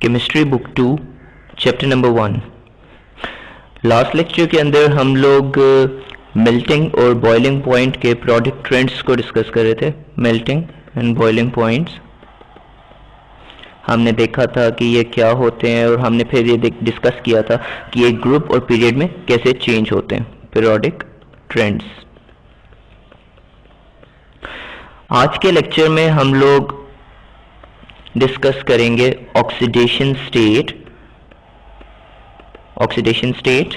Chemistry book 2 chapter number 1। Last lecture के अंदर हम लोग मेल्टिंग और बॉइलिंग पॉइंट के प्रोडक्ट ट्रेंड्स को डिस्कस कर रहे थे। मेल्टिंग एंड बॉइलिंग पॉइंट्स हमने देखा था कि ये क्या होते हैं और हमने फिर ये डिस्कस किया था कि ये ग्रुप और पीरियड में कैसे चेंज होते हैं, पीरियोडिक ट्रेंड्स। आज के लेक्चर में हम लोग डिस्कस करेंगे ऑक्सीडेशन स्टेट। ऑक्सीडेशन स्टेट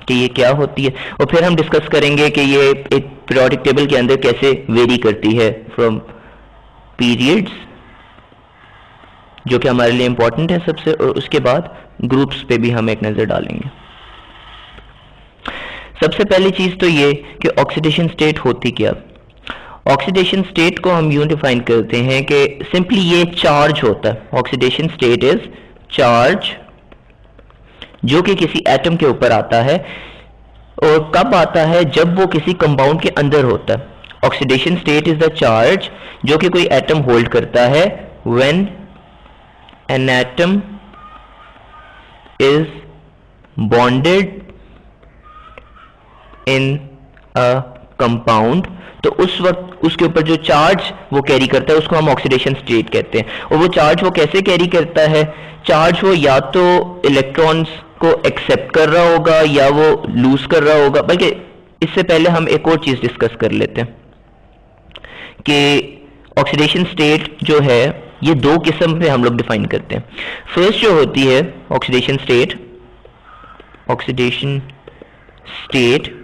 कि ये क्या होती है, और फिर हम डिस्कस करेंगे कि ये एक पीरियोडिक टेबल के अंदर कैसे वेरी करती है फ्रॉम पीरियड्स, जो कि हमारे लिए इंपॉर्टेंट है सबसे, और उसके बाद ग्रुप्स पे भी हम एक नजर डालेंगे। सबसे पहली चीज तो ये कि ऑक्सीडेशन स्टेट होती क्या। ऑक्सीडेशन स्टेट को हम यूं डिफाइन करते हैं कि सिंपली ये चार्ज होता है। ऑक्सीडेशन स्टेट इज चार्ज जो कि किसी एटम के ऊपर आता है, और कब आता है, जब वो किसी कंपाउंड के अंदर होता है। Oxidation state is the charge जो कि कोई एटम होल्ड करता है when an atom is bonded in a compound. तो उस वक्त उसके ऊपर जो चार्ज वो कैरी करता है उसको हम ऑक्सीडेशन स्टेट कहते हैं। और वो चार्ज वो कैसे कैरी करता है, चार्ज वो या तो इलेक्ट्रॉन्स को एक्सेप्ट कर रहा होगा या वो लूज कर रहा होगा। बल्कि इससे पहले हम एक और चीज डिस्कस कर लेते हैं कि ऑक्सीडेशन स्टेट जो है ये दो किस्म पे हम लोग डिफाइन करते हैं। फर्स्ट जो होती है ऑक्सीडेशन स्टेट, ऑक्सीडेशन स्टेट,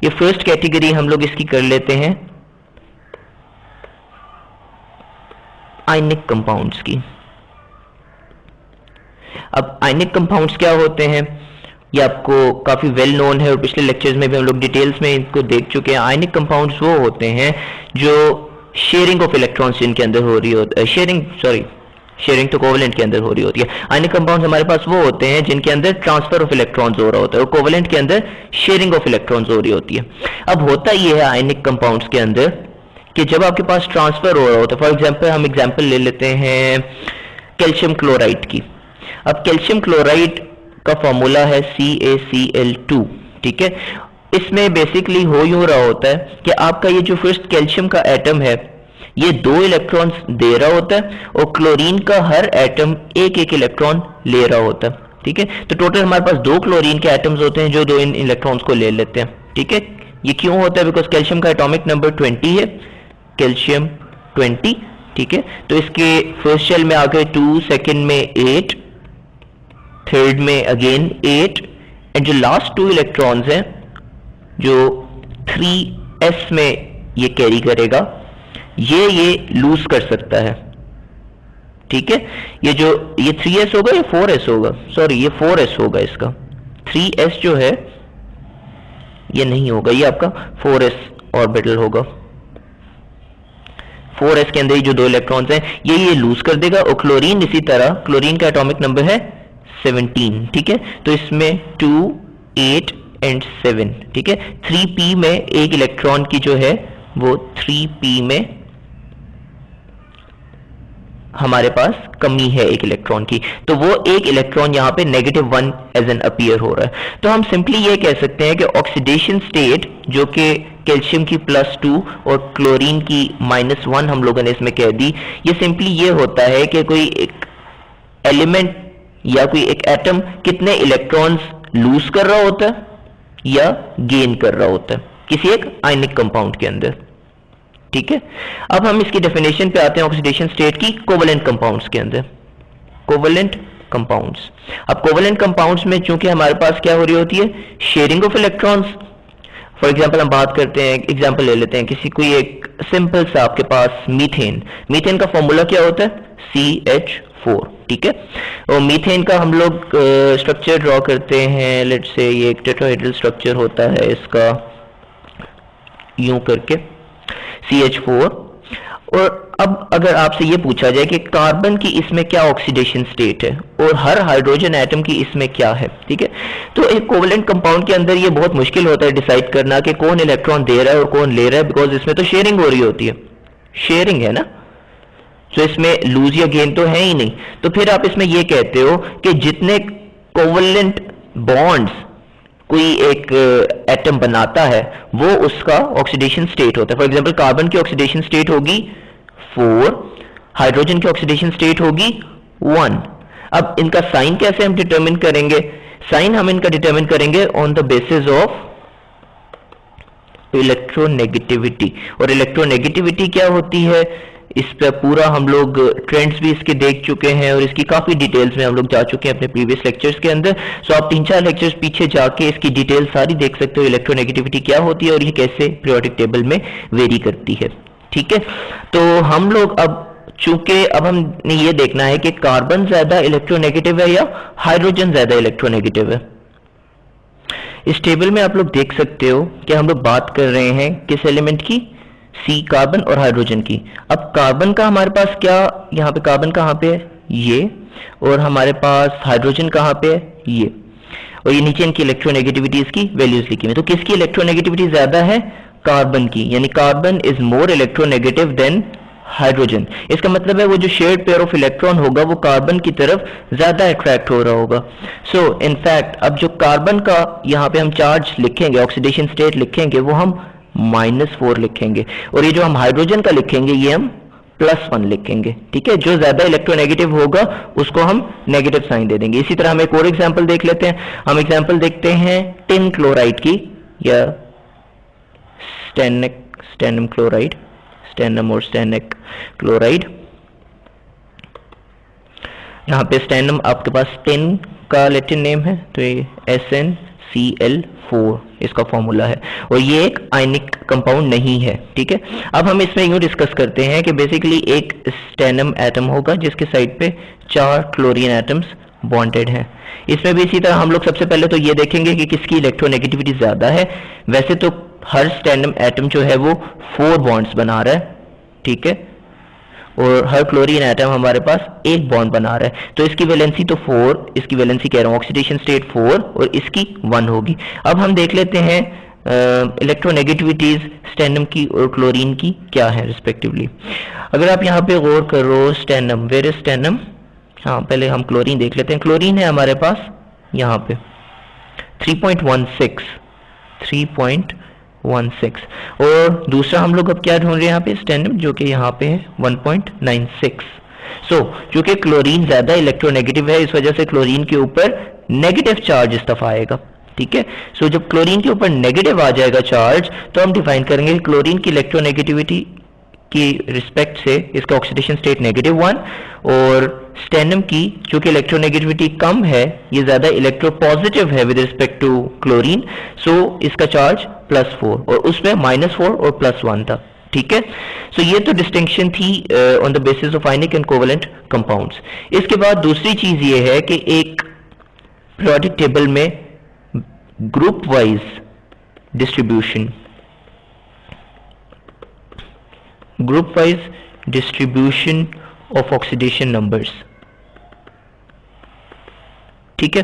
ये फर्स्ट कैटेगरी हम लोग इसकी कर लेते हैं आयनिक कंपाउंड्स की। अब आयनिक कंपाउंड्स क्या होते हैं ये आपको काफी वेल नोन है और पिछले लेक्चर्स में भी हम लोग डिटेल्स में इनको देख चुके हैं। आयनिक कंपाउंड्स वो होते हैं जो शेयरिंग ऑफ इलेक्ट्रॉन्स जिनके अंदर हो रही होती है, शेयरिंग तो कोवेलेंट के अंदर हो रही होती है। आयनिक कंपाउंड्स हमारे पास वो होते हैं जिनके अंदर ट्रांसफर ऑफ इलेक्ट्रॉन्स हो रहा होता है और कोवेलेंट के अंदर शेयरिंग ऑफ इलेक्ट्रॉन्स हो रही होती है। अब होता ये है आयनिक कंपाउंड्स के अंदर कि जब आपके पास ट्रांसफर हो रहा होता है, फॉर एग्जांपल हम एग्जांपल ले लेते हैं कैल्शियम क्लोराइड की। अब कैल्शियम क्लोराइड का फॉर्मूला है CaCl2, ठीक है। इसमें बेसिकली हो यूं रहा होता है कि आपका ये जो फर्स्ट कैल्शियम का एटम है ये 2 इलेक्ट्रॉन्स दे रहा होता है और क्लोरीन का हर एटम एक एक इलेक्ट्रॉन ले रहा होता है, ठीक है। तो टोटल हमारे पास 2 क्लोरीन के एटम्स होते हैं जो 2 इन इलेक्ट्रॉन्स को ले लेते हैं, ठीक है। ये क्यों होता है, बिकॉज कैल्शियम का एटॉमिक नंबर 20 है, कैल्शियम 20, ठीक है। तो इसके फर्स्ट शेल में आ गए 2, सेकेंड में 8, थर्ड में अगेन 8, एंड जो लास्ट 2 इलेक्ट्रॉन्स हैं जो 3s में ये कैरी करेगा ये लूज कर सकता है, ठीक है। ये 3s होगा या 4s होगा, सॉरी ये 4s होगा, इसका 3s जो है ये नहीं होगा, ये आपका 4s ऑर्बिटल होगा। 4s के अंदर ही जो 2 इलेक्ट्रॉन्स हैं ये लूज कर देगा। और क्लोरीन इसी तरह, क्लोरीन का एटॉमिक नंबर है 17, ठीक है। तो इसमें 2, 8 एंड 7, ठीक है। 3p में एक इलेक्ट्रॉन की जो है वो 3p में हमारे पास कमी है एक इलेक्ट्रॉन की, तो वो एक इलेक्ट्रॉन यहां पे -1 एज एन अपीयर हो रहा है। तो हम सिंपली ये कह सकते हैं कि ऑक्सीडेशन स्टेट जो कि कैल्शियम की +2 और क्लोरीन की -1 हम लोगों ने इसमें कह दी, ये सिंपली ये होता है कि कोई एक एलिमेंट या कोई एक एटम कितने इलेक्ट्रॉन्स लूज कर रहा होता है या गेन कर रहा होता है किसी एक आयनिक कंपाउंड के अंदर, ठीक है। अब हम इसकी डेफिनेशन पे आते हैं ऑक्सीडेशन स्टेट की कोवेलेंट कंपाउंड्स के अंदर। कोवेलेंट कंपाउंड्स, अब कोवेलेंट कंपाउंड्स में चूंकि हमारे पास क्या हो रही होती है, sharing of electrons. For example हम बात करते हैं, एग्जांपल ले लेते हैं किसी कोई एक सिंपल सा आपके पास मीथेन। मीथेन का फॉर्मूला क्या होता है, CH4, ठीक है। और मीथेन का हम लोग स्ट्रक्चर ड्रॉ करते हैं, लेट्स से ये एक टेट्राहेड्रल स्ट्रक्चर होता है इसका यूं करके CH4। और अब अगर आपसे ये पूछा जाए कि कार्बन की इसमें क्या ऑक्सीडेशन स्टेट है और हर हाइड्रोजन एटम की इसमें क्या है, ठीक है। तो एक कोवेलेंट कंपाउंड के अंदर ये बहुत मुश्किल होता है डिसाइड करना कि कौन इलेक्ट्रॉन दे रहा है और कौन ले रहा है, बिकॉज इसमें तो शेयरिंग हो रही होती है, शेयरिंग है ना। सो इसमें लूज या गेन तो है ही नहीं, तो फिर आप इसमें ये कहते हो कि जितने कोवलेंट बॉन्ड्स कोई एक एटम बनाता है वो उसका ऑक्सीडेशन स्टेट होता है। फॉर एग्जांपल कार्बन की ऑक्सीडेशन स्टेट होगी 4, हाइड्रोजन की ऑक्सीडेशन स्टेट होगी 1। अब इनका साइन कैसे हम डिटरमिन करेंगे? साइन हम इनका डिटरमिन करेंगे on the basis of electronegativity. और इलेक्ट्रोनेगेटिविटी क्या होती है, इस पर पूरा हम लोग ट्रेंड्स भी इसके देख चुके हैं और इसकी काफी डिटेल्स में हम लोग जा चुके हैं अपने प्रीवियस लेक्चर्स के अंदर। सो आप 3-4 लेक्चर्स पीछे जाके इसकी डिटेल सारी देख सकते हो, इलेक्ट्रोनेगेटिविटी क्या होती है और ये कैसे पीरियोडिक टेबल में वेरी करती है। ठीक है, तो हम लोग अब चूंकि अब हमने ये देखना है कि कार्बन ज्यादा इलेक्ट्रोनेगेटिव है या हाइड्रोजन ज्यादा इलेक्ट्रोनेगेटिव है। इस टेबल में आप लोग देख सकते हो कि हम लोग बात कर रहे हैं किस एलिमेंट की, सी कार्बन और हाइड्रोजन की। अब कार्बन का हमारे पास क्या, यहाँ पे कार्बन कहाँ पे है, ये, और हमारे पास हाइड्रोजन कहाँ पे है, ये, और ये नीचे इनकी इलेक्ट्रोनेगेटिविटी की वैल्यूज लिखी हुई। तो किसकी इलेक्ट्रोनेगेटिविटी ज्यादा है, कार्बन की, यानी carbon is more electronegative than hydrogen. इसका मतलब है वो जो शेयर्ड पेयर ऑफ इलेक्ट्रॉन होगा वो कार्बन की तरफ ज्यादा अट्रैक्ट हो रहा होगा। सो इनफैक्ट अब जो कार्बन का यहाँ पे हम चार्ज लिखेंगे, ऑक्सीडेशन स्टेट लिखेंगे, वो हम -4 लिखेंगे, और ये जो हम हाइड्रोजन का लिखेंगे ये हम +1 लिखेंगे। ठीक है, जो ज्यादा इलेक्ट्रोनेगेटिव होगा उसको हम नेगेटिव साइन दे देंगे। इसी तरह हम एक और एग्जांपल देख लेते हैं। हम एग्जांपल देखते हैं टिन क्लोराइड की या स्टेनम क्लोराइड, स्टेनम और स्टेनिक क्लोराइड। यहाँ पे स्टेनम आपके पास टिन का लैटिन नेम है, तो ये SnCl4 इसका फॉर्मूला है, और ये एक आयनिक कंपाउंड नहीं है। ठीक है, अब हम इसमें यूं डिस्कस करते हैं कि बेसिकली एक स्टेनम एटम होगा जिसके साइड पे 4 क्लोरीन एटम्स बॉन्डेड हैं। इसमें भी इसी तरह हम लोग सबसे पहले तो ये देखेंगे कि किसकी इलेक्ट्रोनेगेटिविटी ज्यादा है। वैसे तो हर स्टेनम एटम जो है वो 4 बॉन्ड्स बना रहा है, ठीक है, और हर क्लोरीन एटम हमारे पास 1 बॉन्ड बना रहा है, तो इसकी वैलेंसी तो 4, इसकी वैलेंसी कह रहा हूँ ऑक्सीडेशन स्टेट 4 और इसकी 1 होगी। अब हम देख लेते हैं इलेक्ट्रोनेगेटिविटीज स्टेनम की और क्लोरीन की क्या है रिस्पेक्टिवली। अगर आप यहाँ पे गौर करो, स्टेनम, वेयर इज स्टेनम, हाँ पहले हम क्लोरीन देख लेते हैं। क्लोरीन है हमारे पास यहाँ पे 3.16, और दूसरा हम लोग अब क्या ढूंढ रहे हैं यहाँ पे, स्टेनम, जो कि यहाँ पे है 1.96। सो चूंकि क्लोरीन ज्यादा इलेक्ट्रोनेगेटिव है, इस वजह से क्लोरीन के ऊपर नेगेटिव चार्ज इस दफा आएगा। ठीक है, सो जब क्लोरीन के ऊपर नेगेटिव आ जाएगा चार्ज, तो हम डिफाइन करेंगे क्लोरीन की इलेक्ट्रोनेगेटिविटी की रिस्पेक्ट से इसका ऑक्सीडेशन स्टेट -1, और स्टेनम की चूंकि इलेक्ट्रोनेगेटिविटी कम है, ये ज्यादा इलेक्ट्रोपॉजिटिव है विद रिस्पेक्ट टू क्लोरीन, सो इसका चार्ज +4, और उसमें -4 और +1 था। ठीक है, सो ये तो डिस्टिंक्शन थी on the basis of ionic and covalent compounds. इसके बाद दूसरी चीज ये है कि एक पीरियोडिक टेबल में group wise distribution of oxidation numbers. ठीक है,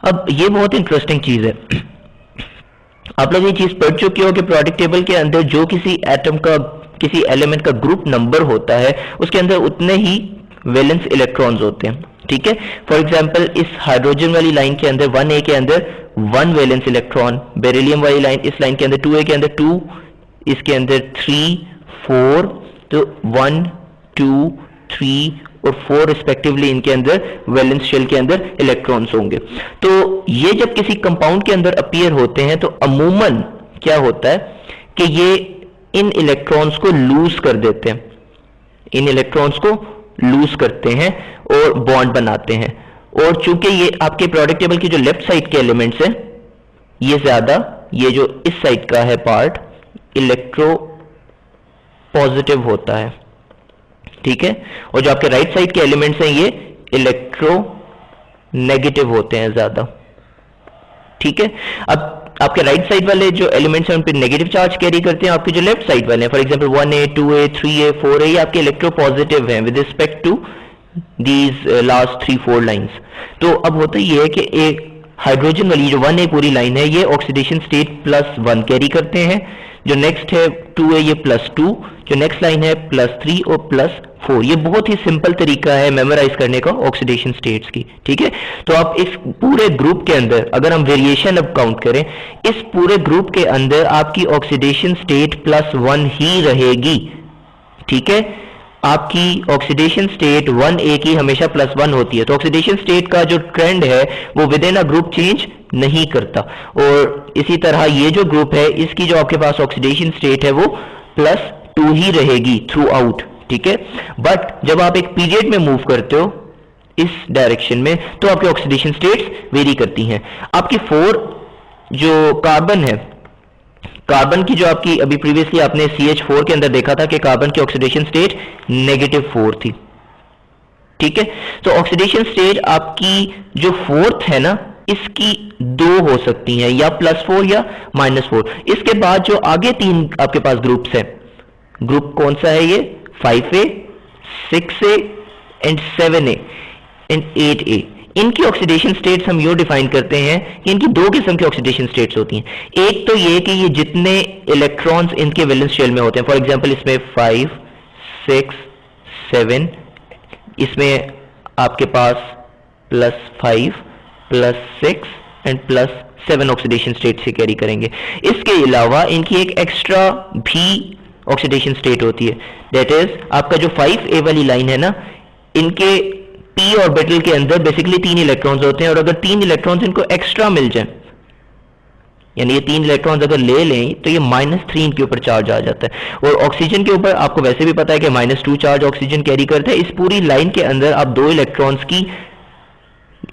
अब ये बहुत इंटरेस्टिंग चीज है। आप लोग ये चीज पढ़ चुके हो कि पीरियोडिक टेबल के अंदर जो किसी एटम का, किसी एलिमेंट का ग्रुप नंबर होता है, उसके अंदर उतने ही वैलेंस इलेक्ट्रॉन्स होते हैं। ठीक है, फॉर एग्जांपल इस हाइड्रोजन वाली लाइन के अंदर 1A के अंदर 1 वैलेंस इलेक्ट्रॉन, बेरिलियम वाली लाइन, इस लाइन के अंदर 2A के अंदर 2, इसके अंदर 3, 4, तो 1, 2, 3 और 4 रिस्पेक्टिवली इनके अंदर वैलेंस शेल के अंदर इलेक्ट्रॉन्स होंगे। तो ये जब किसी कंपाउंड के अंदर अपीयर होते हैं तो अमूमन क्या होता है कि ये इन इलेक्ट्रॉन्स को लूज कर देते हैं, इन इलेक्ट्रॉन्स को लूज करते हैं और बॉन्ड बनाते हैं। और चूंकि ये आपके पीरियोडिक टेबल की जो लेफ्ट साइड के एलिमेंट्स हैं, ये ज्यादा, ये जो इस साइड का है पार्ट, इलेक्ट्रो पॉजिटिव होता है। ठीक है, और जो आपके राइट साइड के एलिमेंट्स हैं ये इलेक्ट्रो नेगेटिव होते हैं ज्यादा। ठीक है, अब आपके राइट साइड वाले जो एलिमेंट्स हैं उन पे नेगेटिव चार्ज कैरी करते हैं, आपके जो लेफ्ट साइड वाले हैं, for example 1A, 2A, 3A, 4A, ये आपके इलेक्ट्रो पॉजिटिव हैं with respect to these last 3-4 lines. तो अब होता ये है कि एक हाइड्रोजन वाली जो 1A पूरी लाइन है, ये ऑक्सीडेशन स्टेट +1 कैरी करते हैं, जो नेक्स्ट है 2 है ये +2, जो नेक्स्ट लाइन है +3 और +4। ये बहुत ही सिंपल तरीका है मेमोराइज करने का ऑक्सीडेशन स्टेट्स की, ठीक है। तो आप इस पूरे ग्रुप के अंदर अगर हम वेरिएशन अब काउंट करें, इस पूरे ग्रुप के अंदर आपकी ऑक्सीडेशन स्टेट +1 ही रहेगी, ठीक है। आपकी ऑक्सीडेशन स्टेट 1A की हमेशा +1 होती है। तो ऑक्सीडेशन स्टेट का जो ट्रेंड है वो with in a group change नहीं करता। और इसी तरह ये जो ग्रुप है इसकी जो आपके पास ऑक्सीडेशन स्टेट है वो +2 ही रहेगी थ्रू आउट, ठीक है। बट जब आप एक पीरियड में मूव करते हो इस डायरेक्शन में तो आपकी ऑक्सीडेशन स्टेट्स वेरी करती हैं। आपकी 4 जो कार्बन है, कार्बन की जो आपकी अभी प्रीवियसली आपने CH4 के अंदर देखा था कि कार्बन की ऑक्सीडेशन स्टेट -4 थी, ठीक है। तो ऑक्सीडेशन स्टेट आपकी जो 4th है ना इसकी 2 हो सकती हैं, या +4 या -4। इसके बाद जो आगे 3 आपके पास ग्रुप्स हैं, ग्रुप कौन सा है ये 5A, 6A and 7A and 8A। इनकी ऑक्सीडेशन स्टेट्स हम यूं डिफाइन करते हैं कि इनकी 2 किस्म की ऑक्सीडेशन स्टेट्स होती हैं। एक तो ये कि ये जितने इलेक्ट्रॉन्स इनके वैलेंस शेल में होते हैं, फॉर एग्जांपल इसमें 5, 6, 7, इसमें आपके पास +5, +6 एंड +7 ऑक्सीडेशन स्टेट से कैरी करेंगे। इसके अलावा इनकी एक एक्स्ट्रा भी ऑक्सीडेशन स्टेट होती है, दैट इज आपका जो 5A वाली लाइन है ना, इनके p ऑर्बिटल के अंदर बेसिकली 3 इलेक्ट्रॉन्स होते हैं, और अगर 3 इलेक्ट्रॉन्स इनको एक्स्ट्रा मिल जाए, यानी ये 3 इलेक्ट्रॉन्स अगर ले लें तो ये -3 इनके ऊपर चार्ज आ जाता है। और ऑक्सीजन के ऊपर आपको वैसे भी पता है कि -2 चार्ज ऑक्सीजन कैरी करता है। इस पूरी लाइन के अंदर आप 2 इलेक्ट्रॉन्स की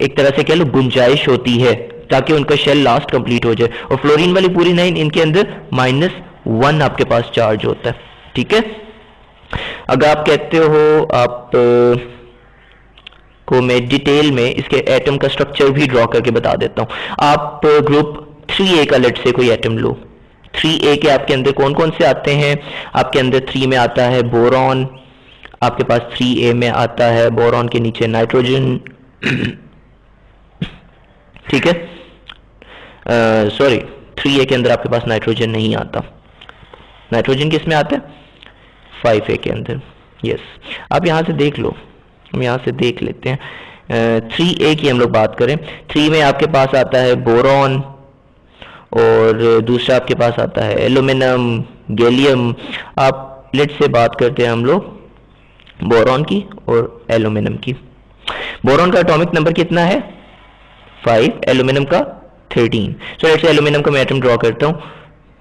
एक तरह से कह लो गुंजाइश होती है ताकि उनका शेल लास्ट कंप्लीट हो जाए। और फ्लोरीन वाली पूरी लाइन इनके अंदर -1 आपके पास चार्ज होता है, ठीक है। अगर आप कहते हो आप को मैं डिटेल में इसके एटम का स्ट्रक्चर भी ड्रॉ करके बता देता हूं। आप ग्रुप 3A का लेट से कोई एटम लो। 3A के आपके अंदर कौन कौन से आते हैं? आपके अंदर 3 में आता है बोरॉन, आपके पास 3A में आता है बोरॉन के नीचे नाइट्रोजन, ठीक है। सॉरी 3A के अंदर आपके पास नाइट्रोजन नहीं आता। नाइट्रोजन किस में आता है? 5A के अंदर। यस, आप यहां से देख लो, हम यहाँ से देख लेते हैं। 3A की हम लोग बात करें, 3 में आपके पास आता है बोरॉन, और दूसरा आपके पास आता है एल्यूमिनियम, गैलियम। आप लेट से बात करते हैं हम लोग बोरॉन की और एल्यूमिनियम की। बोरॉन का एटॉमिक नंबर कितना है? 5, एल्यूमिनियम का 13। सो लेट से एल्यूमिनियम का मैं एटम ड्रॉ करता हूँ।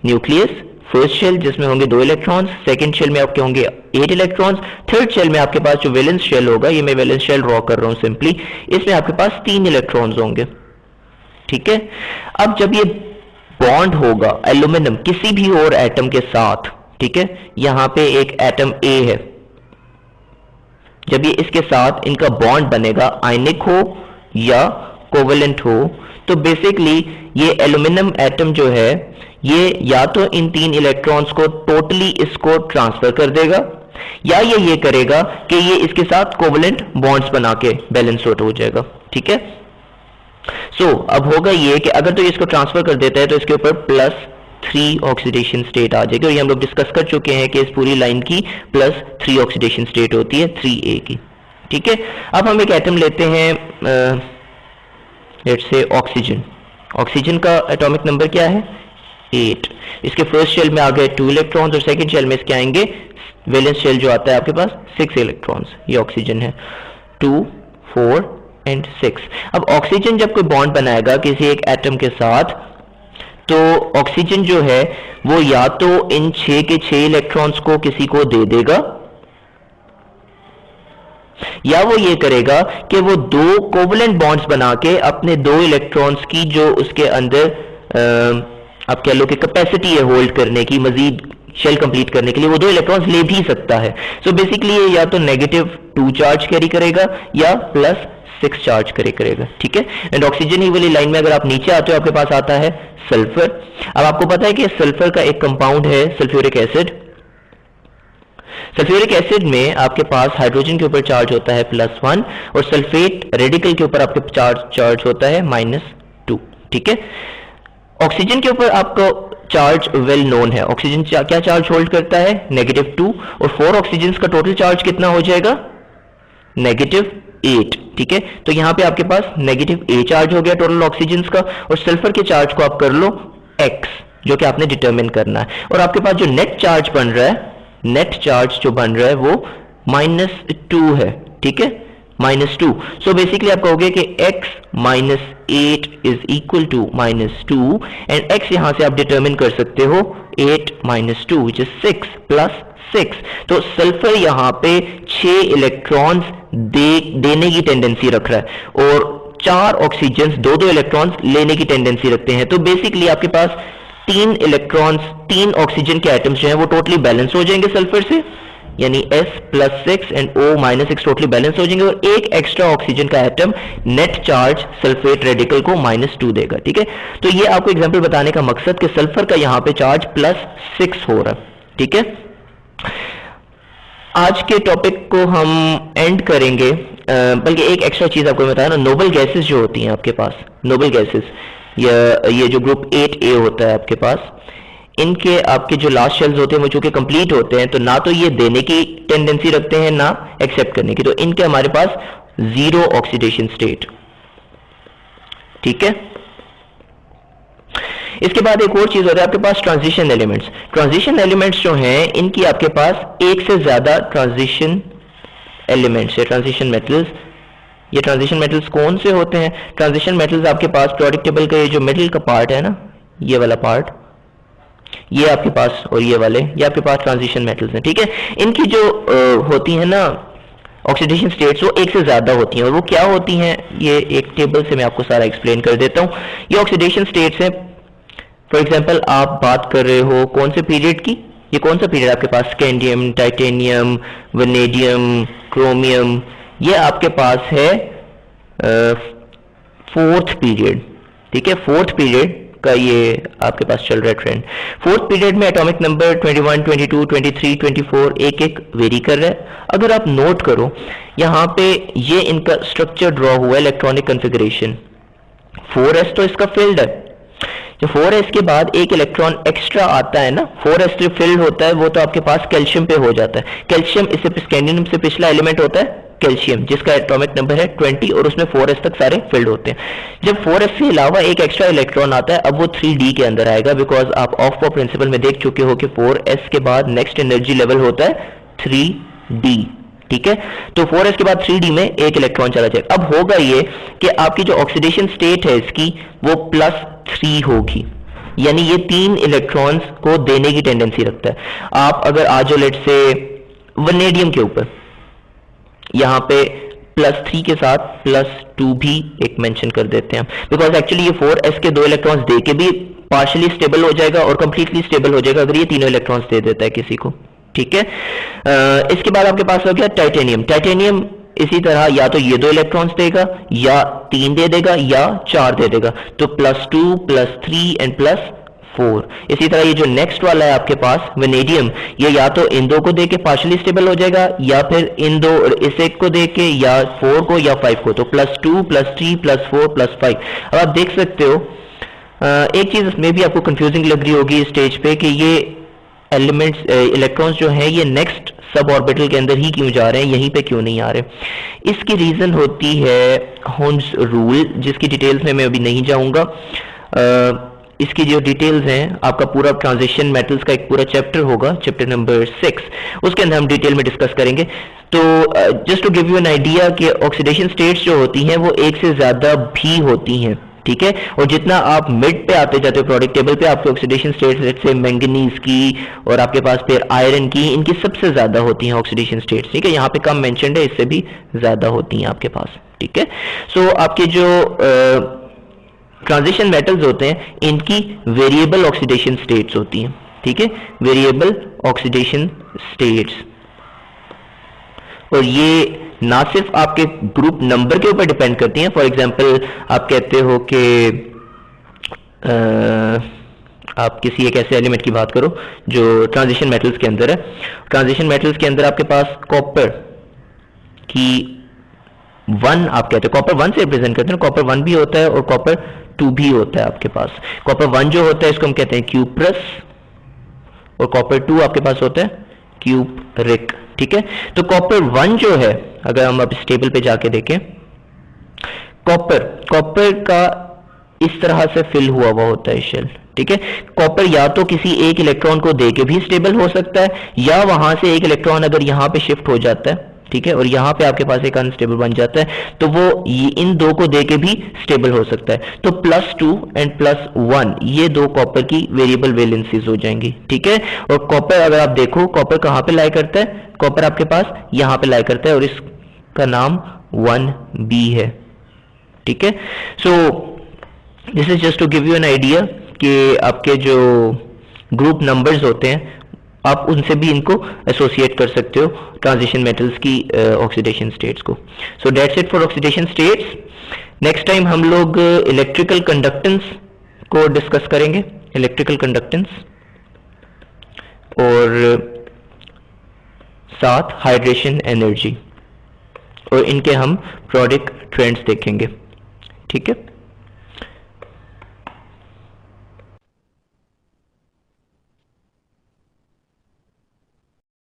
न्यूक्लियस, फर्स्ट शेल जिसमें होंगे 2 इलेक्ट्रॉन्स, सेकंड शेल में आपके होंगे 8 इलेक्ट्रॉन्स, थर्ड शेल में आपके पास जो वैलेंस शेल होगा, ये मैं वैलेंस शेल ड्रॉ कर रहा हूं सिंपली, इसमें आपके पास 3 इलेक्ट्रॉन्स होंगे, ठीक है। अब जब ये बॉन्ड होगा एल्यूमिनियम किसी भी और एटम के साथ, ठीक है, यहां पे एक एटम A है, जब ये इसके साथ इनका बॉन्ड बनेगा, आयनिक हो या कोवेलेंट हो, तो बेसिकली ये एल्यूमिनियम एटम जो है ये या तो इन 3 इलेक्ट्रॉन्स को टोटली इसको ट्रांसफर कर देगा, या ये करेगा कि ये इसके साथ कोवेलेंट बॉन्ड्स बना के बैलेंस आउट हो जाएगा, ठीक है। सो अब होगा ये कि अगर तो ये इसको ट्रांसफर कर देता है तो इसके ऊपर +3 ऑक्सीडेशन स्टेट आ जाएगी, और ये हम लोग डिस्कस कर चुके हैं कि इस पूरी लाइन की +3 ऑक्सीडेशन स्टेट होती है 3A की, ठीक है। अब हम एक एटम लेते हैं लेट्स से ऑक्सीजन। ऑक्सीजन का एटॉमिक नंबर क्या है? 8। इसके फर्स्ट शेल में आ गए 2 इलेक्ट्रॉन्स, और सेकंड शेल में इसके आएंगे वैलेंस शेल जो आता है आपके पास 6 इलेक्ट्रॉन्स। ये ऑक्सीजन है, 2, 4 एंड 6। अब ऑक्सीजन जब कोई बॉन्ड बनाएगा किसी एक एटम के साथ, तो ऑक्सीजन जो है वो या तो इन 6 के 6 इलेक्ट्रॉन्स को किसी को दे देगा, या वो ये करेगा कि वो 2 कोवेलेंट बॉन्ड्स बना के अपने 2 इलेक्ट्रॉन्स की जो उसके अंदर आप कह लो कि कैपेसिटी है होल्ड करने की, मजीद शेल कंप्लीट करने के लिए, वो 2 इलेक्ट्रॉन्स ले भी सकता है। सो बेसिकली ये या तो -2 चार्ज कैरी करेगा या +6 चार्ज कैरी करेगा, ठीक है। एंड ऑक्सीजन ही वाली लाइन में अगर आप नीचे आते हो आपके पास आता है सल्फर। अब आपको पता है कि सल्फर का एक कंपाउंड है सल्फ्यूरिक एसिड। सल्फ्यूरिक एसिड में आपके पास हाइड्रोजन के ऊपर चार्ज होता है +1, और सल्फेट रेडिकल के ऊपर आपके चार्ज होता है -2, ठीक है। ऑक्सीजन के ऊपर आपको चार्ज वेल नोन है। ऑक्सीजन क्या चार्ज होल्ड करता है, -2, और 4 ऑक्सीजन का टोटल चार्ज कितना हो जाएगा, -8। ठीक है, तो यहां पे आपके पास -A चार्ज हो गया टोटल ऑक्सीजन का, और सल्फर के चार्ज को आप कर लो x, जो कि आपने डिटरमिन करना है। और आपके पास जो नेट चार्ज बन रहा है, नेट चार्ज जो बन रहा है वो -2 है। ठीक है, -2। सो बेसिकली आप कहोगे कि x - 8 is equal to -2, and x यहां से आप डिटरमिन कर सकते हो 8 - 2 विच इज 6 + 6। तो सल्फर यहां पे 6 इलेक्ट्रॉन्स देने की टेंडेंसी रख रहा है, और 4 ऑक्सीजन 2-2 इलेक्ट्रॉन्स लेने की टेंडेंसी रखते हैं। तो बेसिकली आपके पास 3 इलेक्ट्रॉन्स, 3 ऑक्सीजन के एटम्स जो हैं वो टोटली बैलेंस हो जाएंगे सल्फर से, यानी S + 6 and O - 6 totally balance हो जाएंगे, और एक एक्स्ट्रा ऑक्सीजन का atom net charge sulphate radical को -2 देगा। ठीक है, तो ये आपको एग्जांपल बताने का मकसद कि सल्फर का यहां पे चार्ज +6 हो रहा है। ठीक है, आज के टॉपिक को हम एंड करेंगे, बल्कि एक एक्स्ट्रा चीज आपको बताया ना, नोबल गैसेस जो होती हैं आपके पास, नोबल गैसेस, ये जो ग्रुप 8A होता है आपके पास, इनके आपके जो लास्ट शेल्स होते हैं वो चूंकि कंप्लीट होते हैं, तो ना तो ये देने की टेंडेंसी रखते हैं ना एक्सेप्ट करने की, तो इनके हमारे पास 0 ऑक्सीडेशन स्टेट। ठीक है, इसके बाद एक और चीज होता है आपके पास ट्रांजिशन एलिमेंट्स। ट्रांजिशन एलिमेंट्स जो हैं इनकी आपके पास एक से ज्यादा ट्रांजिशन एलिमेंट्स है, ट्रांजिशन मेटल्स। ये ट्रांजिशन मेटल्स कौन से होते हैं, ट्रांजिशन मेटल्स आपके पास पीरियोडिक टेबल का ये जो मिडिल का पार्ट है ना, ये वाला पार्ट, ये आपके पास, और ये वाले, ये आपके पास ट्रांजिशन मेटल्स हैं। ठीक है, इनकी जो होती है ना ऑक्सीडेशन स्टेट्स, वो एक से ज्यादा होती हैं, और वो क्या होती हैं, ये एक टेबल से मैं आपको सारा एक्सप्लेन कर देता हूं। ये ऑक्सीडेशन स्टेट्स हैं, फॉर एग्जाम्पल आप बात कर रहे हो कौन से पीरियड की, ये कौन सा पीरियड आपके पास, स्कैंडियम, टाइटेनियम, वनेडियम, क्रोमियम, ये आपके पास है 4th पीरियड। ठीक है, 4th पीरियड का ये आपके पास चल रहा है ट्रेंड। 4th पीरियड में एटॉमिक नंबर 21, 22, 23, 24 एक एक वेरी कर रहा है। अगर आप नोट करो यहां पे ये इनका स्ट्रक्चर ड्रॉ हुआ है, इलेक्ट्रॉनिक कॉन्फ़िगरेशन, 4s तो इसका फील्ड है, जो 4s के बाद एक इलेक्ट्रॉन एक्स्ट्रा आता है ना, 4s जो फिल्ड होता है वो तो आपके पास कैल्शियम पे हो जाता है। कैल्शियम इससे स्कैंडियम से पिछला एलिमेंट होता है कैल्शियम, जिसका एटॉमिक नंबर है 20, और उसमें 4s तक सारे फिल्ड होते हैं। जब 4s से अलावा एक एक्स्ट्रा इलेक्ट्रॉन आता है, अब वो 3d के अंदर आएगा, बिकॉज आप ऑफ प्रिंसिपल में देख चुके हो कि 4s के बाद नेक्स्ट एनर्जी लेवल होता है 3d। ठीक है, तो 4s के बाद 3d में एक इलेक्ट्रॉन चला जाएगा। अब होगा ये कि आपकी जो ऑक्सीडेशन स्टेट है इसकी वो +3 होगी, यानी ये 3 इलेक्ट्रॉन्स को देने की टेंडेंसी रखता है। आप अगर आज लेट से वनेडियम के ऊपर यहां पे +3 के साथ +2 भी एक मेंशन कर देते हैं, बिकॉज एक्चुअली ये 4s के 2 इलेक्ट्रॉन्स दे के भी पार्शियली स्टेबल हो जाएगा और कंप्लीटली स्टेबल हो जाएगा अगर ये तीनों इलेक्ट्रॉन्स दे देता है किसी को। ठीक है, इसके बाद आपके पास हो गया टाइटेनियम। टाइटेनियम इसी तरह या तो ये 2 इलेक्ट्रॉन्स देगा, या 3 दे देगा, या 4 दे देगा, तो +2, +3 एंड +4। इसी तरह ये जो नेक्स्ट वाला है आपके पास वनेडियम, ये या तो इन 2 को देके पार्शियली स्टेबल हो जाएगा, या फिर इन 2 इस एक को देके, या 4 को या 5 को, तो +2, +3, +4, +5। अब आप देख सकते हो एक चीज इसमें भी आपको कंफ्यूजिंग लग रही होगी इस स्टेज पे कि ये एलिमेंट्स इलेक्ट्रॉन्स जो हैं ये नेक्स्ट सब ऑर्बिटल के अंदर ही क्यों जा रहे हैं, यहीं पे क्यों नहीं आ रहे। इसकी रीजन होती है होन्स रूल, जिसकी डिटेल्स में मैं अभी नहीं जाऊंगा। इसकी जो डिटेल्स हैं, आपका पूरा ट्रांजिशन मेटल्स का एक पूरा चैप्टर होगा, चैप्टर नंबर 6, उसके अंदर हम डिटेल में डिस्कस करेंगे। तो just to give you an idea कि ऑक्सीडेशन स्टेट्स जो होती हैं वो एक से ज्यादा भी होती हैं। ठीक है, और जितना आप मिड पे आते जाते हो प्रोडक्ट टेबल पे, आपके ऑक्सीडेशन स्टेट्स से मैंगनीज की और आपके पास फिर आयरन की, इनकी सबसे ज्यादा होती हैं ऑक्सीडेशन स्टेट्स। ठीक है, यहाँ पे कम मेंशन्ड है, इससे भी ज्यादा होती हैं आपके पास। ठीक है, सो आपके जो ट्रांजिशन मेटल्स होते हैं इनकी वेरिएबल ऑक्सीडेशन स्टेट्स होती हैं। ठीक है, वेरिएबल ऑक्सीडेशन स्टेट्स, और ये ना सिर्फ आपके ग्रुप नंबर के ऊपर डिपेंड करती हैं। फॉर एग्जांपल आप कहते हो कि आप किसी एक ऐसे एलिमेंट की बात करो जो ट्रांजिशन मेटल्स के अंदर है। ट्रांजिशन मेटल्स के अंदर आपके पास कॉपर की 1 आप कहते हो, कॉपर 1 से रिप्रेजेंट करते हैं, कॉपर 1 भी होता है और कॉपर 2 भी होता है आपके पास। कॉपर 1 जो होता है इसको हम कहते हैं क्यूप्रस, और कॉपर 2 आपके पास होता है क्यूपरिक। ठीक है, तो कॉपर 1 जो है, अगर हम अब इस टेबल पे जाके देखें, कॉपर का इस तरह से फिल हुआ हुआ होता है शेल। ठीक है, कॉपर या तो किसी एक इलेक्ट्रॉन को देके भी स्टेबल हो सकता है, या वहां से एक इलेक्ट्रॉन अगर यहां पे शिफ्ट हो जाता है, ठीक है, और यहां पे आपके पास एक अनस्टेबल बन जाता है, तो वो इन दो को देके भी स्टेबल हो सकता है। तो +2 एंड +1 ये दो कॉपर की वेरिएबल वैलेंसीज हो जाएंगी। ठीक है, और कॉपर अगर आप देखो, कॉपर कहां पे लाई करता है, कॉपर आपके पास यहां पे लाई करता है, और इसका नाम 1b है। ठीक है, so this is just to give you an idea कि आपके जो ग्रुप नंबर्स होते हैं आप उनसे भी इनको एसोसिएट कर सकते हो ट्रांजिशन मेटल्स की ऑक्सीडेशन स्टेट्स को। So that's it for oxidation states. Next time हम लोग इलेक्ट्रिकल कंडक्टेंस को डिस्कस करेंगे, इलेक्ट्रिकल कंडक्टेंस, और साथ हाइड्रेशन एनर्जी, और इनके हम प्रोडक्ट ट्रेंड्स देखेंगे। ठीक है।